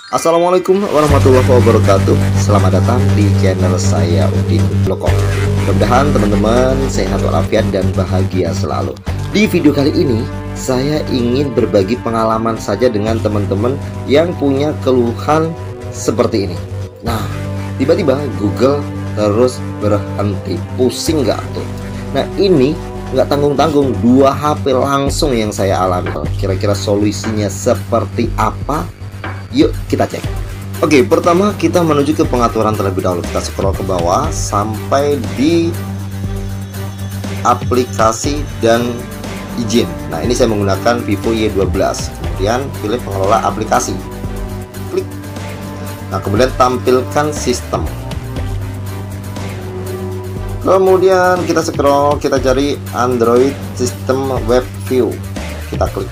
Assalamualaikum warahmatullahi wabarakatuh. Selamat datang di channel saya Udin Blokok. Mudah-mudahan teman-teman sehat walafiat dan bahagia selalu. Di video kali ini saya ingin berbagi pengalaman saja dengan teman-teman yang punya keluhan seperti ini. Nah, tiba-tiba Google terus berhenti, pusing nggak tuh? Nah, ini nggak tanggung-tanggung, 2 HP langsung yang saya alami. Kira-kira solusinya seperti apa? Yuk kita cek. Oke, pertama kita menuju ke pengaturan terlebih dahulu. Kita scroll ke bawah sampai di aplikasi dan izin. Nah, ini saya menggunakan Vivo Y12. Kemudian pilih pengelola aplikasi. Klik. Nah, kemudian tampilkan sistem. Kemudian kita scroll, kita cari Android System Web View. Kita klik.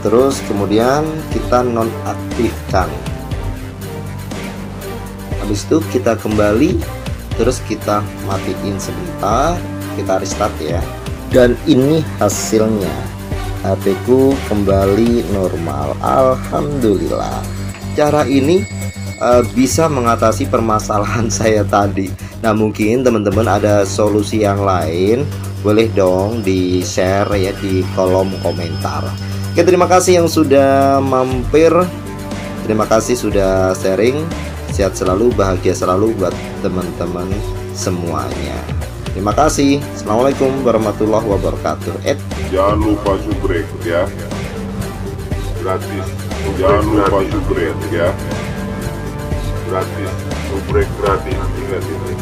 Terus kemudian kita nonaktifkan. Habis itu kita kembali, terus kita matiin sebentar, kita restart ya. Dan ini hasilnya, HP ku kembali normal, alhamdulillah. Cara ini bisa mengatasi permasalahan saya tadi. Nah, mungkin teman-teman ada solusi yang lain, boleh dong di share ya di kolom komentar. Oke, terima kasih yang sudah mampir. Terima kasih sudah sharing. Sehat selalu, bahagia selalu buat teman-teman semuanya. Terima kasih. Assalamualaikum warahmatullahi wabarakatuh. Jangan lupa subscribe ya. Gratis. Jangan lupa subscribe ya. Gratis. Subscribe gratis. Ingat ini.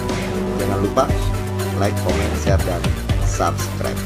Jangan lupa like, comment, share, dan subscribe.